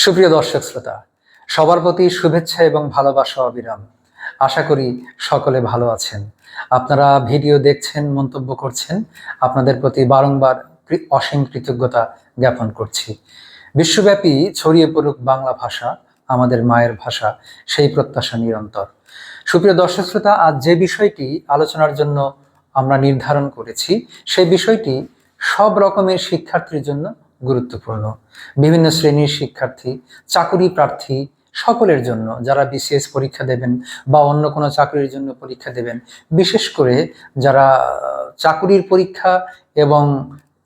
সুপ্রিয় দর্শক শ্রোতা, সবার প্রতি শুভেচ্ছা এবং ভালোবাসা অবিরাম। আশা করি সকলে ভালো আছেন। আপনারা ভিডিও দেখছেন, মন্তব্য করছেন, আপনাদের প্রতি বারংবার অসীম কৃতজ্ঞতা জ্ঞাপন করছি। বিশ্বব্যাপী ছড়িয়ে পড়ুক বাংলা ভাষা, আমাদের মায়ের ভাষা, সেই প্রত্যাশা নিরন্তর। সুপ্রিয় দর্শক শ্রোতা, আজ যে বিষয়টি আলোচনার জন্য আমরা নির্ধারণ করেছি, সেই বিষয়টি সব রকমের শিক্ষার্থীর জন্য গুরুত্বপূর্ণ। বিভিন্ন শ্রেণীর শিক্ষার্থী, চাকুরি প্রার্থী সকলের জন্য, যারা বিসিএস পরীক্ষা দেবেন বা অন্য কোনো চাকরির জন্য পরীক্ষা দেবেন, বিশেষ করে যারা চাকুরির পরীক্ষা এবং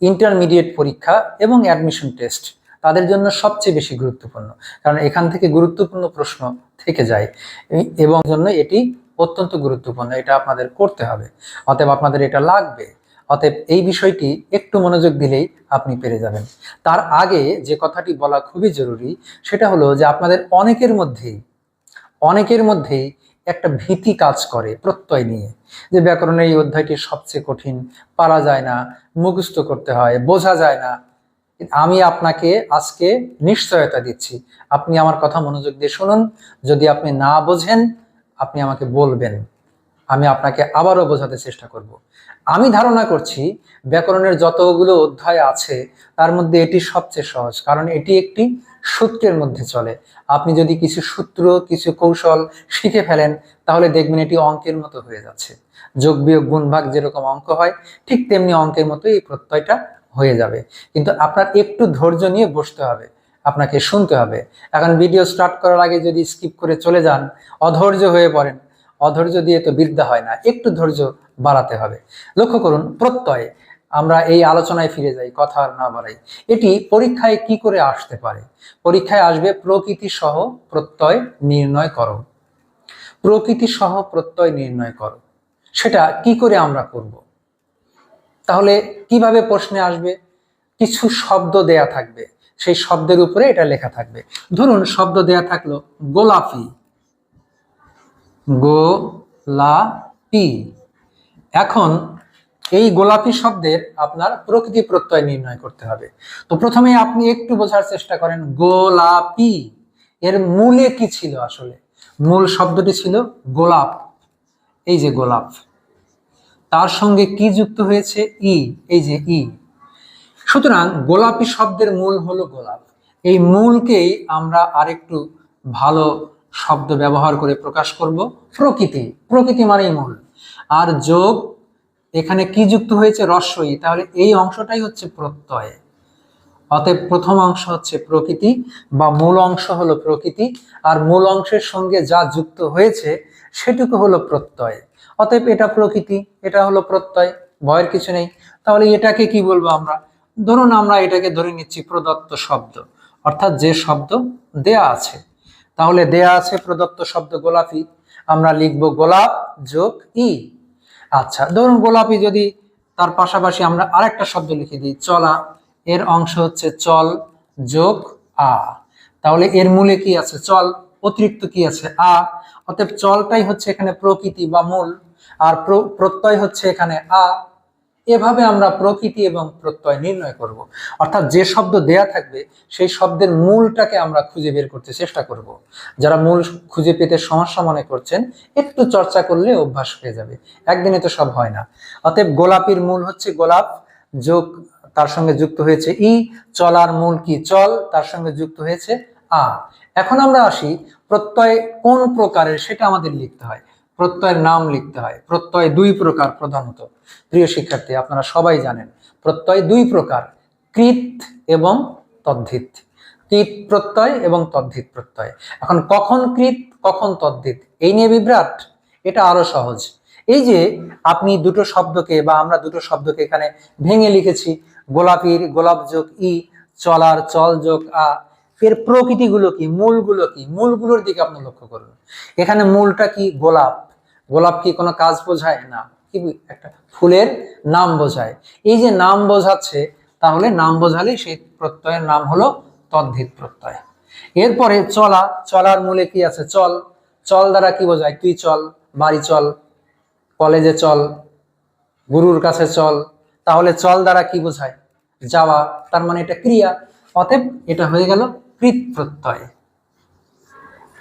ইন্টারমিডিয়েট পরীক্ষা এবং অ্যাডমিশন টেস্ট, তাদের জন্য সবচেয়ে বেশি গুরুত্বপূর্ণ। কারণ এখান থেকে গুরুত্বপূর্ণ প্রশ্ন থেকে যায় এবং জন্য এটি অত্যন্ত গুরুত্বপূর্ণ। এটা আপনাদের করতে হবে, অতএব আপনাদের এটা লাগবে। অতএব এই বিষয়টি একটু মনোযোগ দিলেই আপনি পেরে যাবেন। তার আগে যে কথাটি বলা খুবই জরুরি, সেটা হলো যে আপনাদের অনেকের মধ্যেই একটা ভীতি কাজ করে প্রত্যয় নিয়ে, যে ব্যাকরণের এই অধ্যায়টি সবচেয়ে কঠিন, পারা যায় না, মুখস্থ করতে হয়, বোঝা যায় না। আমি আপনাকে আজকে নিশ্চয়তা দিচ্ছি, আপনি আমার কথা মনোযোগ দিয়ে শুনুন। যদি আপনি না বোঝেন, আপনি আমাকে বলবেন, আমি আপনাকে আবারও বোঝাতে চেষ্টা করব। আমি ধারণা করছি ব্যাকরণের যতগুলো অধ্যায় আছে তার মধ্যে এটি সবচেয়ে সহজ, কারণ এটি একটি সূত্রের মধ্যে চলে। আপনি যদি কিছু সূত্র, কিছু কৌশল শিখে ফেলেন, তাহলে দেখবেন এটি অঙ্কের মতো হয়ে যাচ্ছে। যোগ বিয়োগ গুণ ভাগ যেরকম অঙ্ক হয়, ঠিক তেমনি অঙ্কের মতো এই প্রত্যয়টা হয়ে যাবে। কিন্তু আপনার একটু ধৈর্য নিয়ে বসতে হবে, আপনাকে শুনতে হবে। এখন ভিডিও স্টার্ট করার আগে যদি স্কিপ করে চলে যান, অধৈর্য হয়ে পড়েন, অধৈর্য দিয়ে তো বিদ্যা হয় না, একটু ধৈর্য বাড়াতে হবে। লক্ষ্য করুন, প্রত্যয়, আমরা এই আলোচনায় ফিরে যাই, কথা আর না বাড়াই। এটি পরীক্ষায় কি করে আসতে পারে? পরীক্ষায় আসবে প্রকৃতি সহ প্রত্যয় নির্ণয় করো। প্রকৃতি সহ প্রত্যয় নির্ণয় করো, সেটা কি করে আমরা করব? তাহলে কিভাবে প্রশ্নে আসবে? কিছু শব্দ দেয়া থাকবে, সেই শব্দের উপরে এটা লেখা থাকবে। ধরুন শব্দ দেয়া থাকলো গোলাপি, গোলাপি। এখন এই গোলাপি শব্দের আপনার প্রকৃতি প্রত্যয় নির্ণয় করতে হবে। তো প্রথমে আপনি একটু বোঝার চেষ্টা করেন, গোলাপি এর মূলে কি ছিল? আসলে মূল শব্দটি ছিল গোলাপ। এই যে গোলাপ, তার সঙ্গে কি যুক্ত হয়েছে? ই, এই যে ই। সুতরাং গোলাপি শব্দের মূল হলো গোলাপ। এই মূলকেই আমরা আরেকটু ভালো শব্দ ব্যবহার করে প্রকাশ করব, প্রকৃতি। প্রকৃতি মানেই মূল। আর যোগ, এখানে কি যুক্ত হয়েছে? রস্বই। তাহলে এই অংশটাই হচ্ছে প্রত্যয়। অতএব প্রথম অংশ হচ্ছে প্রকৃতি, বা মূল অংশ হলো প্রকৃতি, আর মূল অংশের সঙ্গে যা যুক্ত হয়েছে সেটুকু হলো প্রত্যয়। অতএব এটা প্রকৃতি, এটা হলো প্রত্যয়, ভয়ের কিছু নেই। তাহলে এটাকে কি বলবো আমরা? ধরুন আমরা এটাকে ধরে নিচ্ছি প্রদত্ত শব্দ, অর্থাৎ যে শব্দ দেয়া আছে। তাহলে দেয়া আছে প্রদত্ত শব্দ গোলাপি, আমরা লিখব গোলাপ যোগ ই। আচ্ছা, ধরুন গোলাপি যদি তার পাশাপাশি আমরা আরেকটা শব্দ লিখে দিই চলা, এর অংশ হচ্ছে চল যোগ আ। তাহলে এর মূলে কি আছে? চল, অতিরিক্ত কি আছে? আ। অতএব চলটাই হচ্ছে এখানে প্রকৃতি বা মূল, আর প্রত্যয় হচ্ছে এখানে আ। এভাবে আমরা প্রকৃতি এবং প্রত্যয় নির্ণয় করব। অর্থাৎ যে শব্দ দেয়া থাকবে সেই শব্দের মূলটাকে আমরা খুঁজে বের করতে চেষ্টা করব। যারা মূল খুঁজে পেতে সমস্যা মনে করছেন, একটু চর্চা করলে অভ্যাস হয়ে যাবে, একদিনে তো সব হয় না। অতএব গোলাপির মূল হচ্ছে গোলাপ, যোগ তার সঙ্গে যুক্ত হয়েছে ই। চলার মূল কি? চল, তার সঙ্গে যুক্ত হয়েছে আ। এখন আমরা আসি প্রত্যয় কোন প্রকারের, সেটা আমাদের লিখতে হয়। প্রত্যয়ের নাম লিখতে হয়। প্রত্যয় দুই প্রকার প্রধানত। প্রিয় শিক্ষার্থী, আপনারা সবাই জানেন প্রত্যয় দুই প্রকার, কৃত এবং তদ্ধিত। কৃত প্রত্যয় এবং তদ্ধিত প্রত্যয়। এখন কখন কৃত কখন তদ্ধিত এই নিয়ে বিভ্রাট? এটা আরো সহজ। এই যে আপনি দুটো শব্দকে, বা আমরা দুটো শব্দকে এখানে ভেঙে লিখেছি, গোলাপির গোলাপ যোগ ই, চলার চল যোগ আ। এর প্রকৃতিগুলো কি, মূলগুলো কি? মূলগুলোর দিকে আপনি লক্ষ্য করুন। এখানে মূলটা কি? গোলাপ। গোলাপ কি কোনো কাজ বোঝায়? না, কি একটা ফুলের নাম বোঝায়। এই যে নাম বোঝাচ্ছে, তাহলে নাম বোঝালে সেই প্রত্যয়ের নাম হলো তদ্ধিত প্রত্যয়। এরপরে চলা, চলার মূলে কি আছে? চল। চল দ্বারা কি বোঝায়? তুই চল, বাড়ি চল, কলেজে চল, গুরুর কাছে চল। তাহলে চল দ্বারা কি বোঝায়? যাওয়া, তার মানে এটা ক্রিয়া। অতএব এটা হয়ে গেল কৃত প্রত্যয়,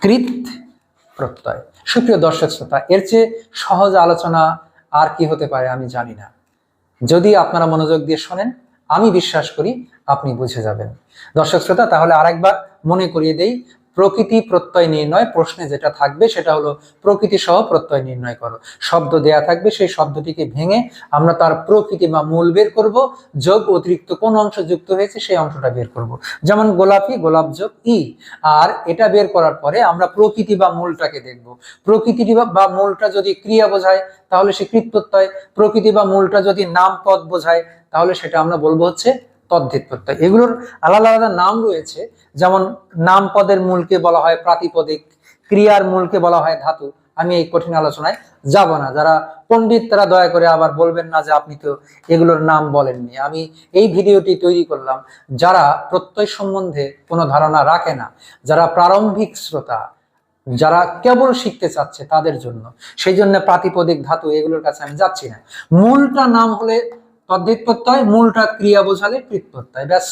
কৃত প্রত্যয়। সুপ্রিয় দর্শক শ্রোতা, এর চেয়ে সহজ আলোচনা আর কি হতে পারে আমি জানি না। যদি আপনারা মনোযোগ দিয়ে শোনেন, আমি বিশ্বাস করি আপনি বুঝে যাবেন। দর্শক শ্রোতা, তাহলে আরেকবার মনে করিয়ে দেই, প্রকৃতি প্রত্যয় নির্ণয় প্রশ্নে যেটা থাকবে সেটা হলো প্রকৃতি সহ প্রত্যয় নির্ণয় করো। শব্দ দেয়া থাকবে, সেই শব্দটিকে ভেঙে আমরা তার প্রকৃতি বা মূল বের করব, যোগ অতিরিক্ত কোন অংশ যুক্ত হয়েছে সেই অংশটা বের করব। যেমন গোলাপি, গোলাপ যোগ ই। আর এটা বের করার পরে আমরা প্রকৃতি বা মূলটাকে দেখব। প্রকৃতি বা মূলটা যদি ক্রিয়া বোঝায় তাহলে সে কৃত প্রত্যয়, প্রকৃতি বা মূলটা যদি নাম পদ বোঝায় তাহলে সেটা আমরা বলবো হচ্ছে তদ্ধিত প্রত্যয়। এগুলোর আলাদা আলাদা নাম রয়েছে, যেমন নাম পদের মূলকে বলা হয় প্রাতিপদিক, ক্রিয়ার মূলকে বলা হয় ধাতু। আমি এই কঠিন আলোচনায় যাব না। যারা পণ্ডিত তারা দয়া করে আবার বলবেন না যে আপনি তো এগুলোর নাম বলেননি। আমি এই ভিডিওটি তৈরি করলাম যারা প্রত্যয় সম্বন্ধে কোনো ধারণা রাখে না, যারা প্রারম্ভিক শ্রোতা, যারা কেবল শিখতে চাচ্ছে তাদের জন্য। সেই জন্য প্রাতিপদিক, ধাতু এগুলোর কাছে আমি যাচ্ছি না। মূলটা নাম হলে তদ্ধিত প্রত্যয়, মূলটা ক্রিয়া বোঝালে কৃত প্রত্যয়। ব্যাস,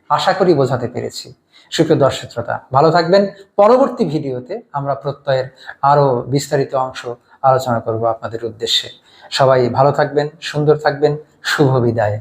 আশা করি বোঝাতে পেরেছি। সুপ্রিয় দর্শক শ্রোতা, ভালো থাকবেন। পরবর্তী ভিডিওতে আমরা প্রত্যয়ের আরো বিস্তারিত অংশ আলোচনা করব আপনাদের উদ্দেশ্যে। সবাই ভালো থাকবেন, সুন্দর থাকবেন। শুভ বিদায়।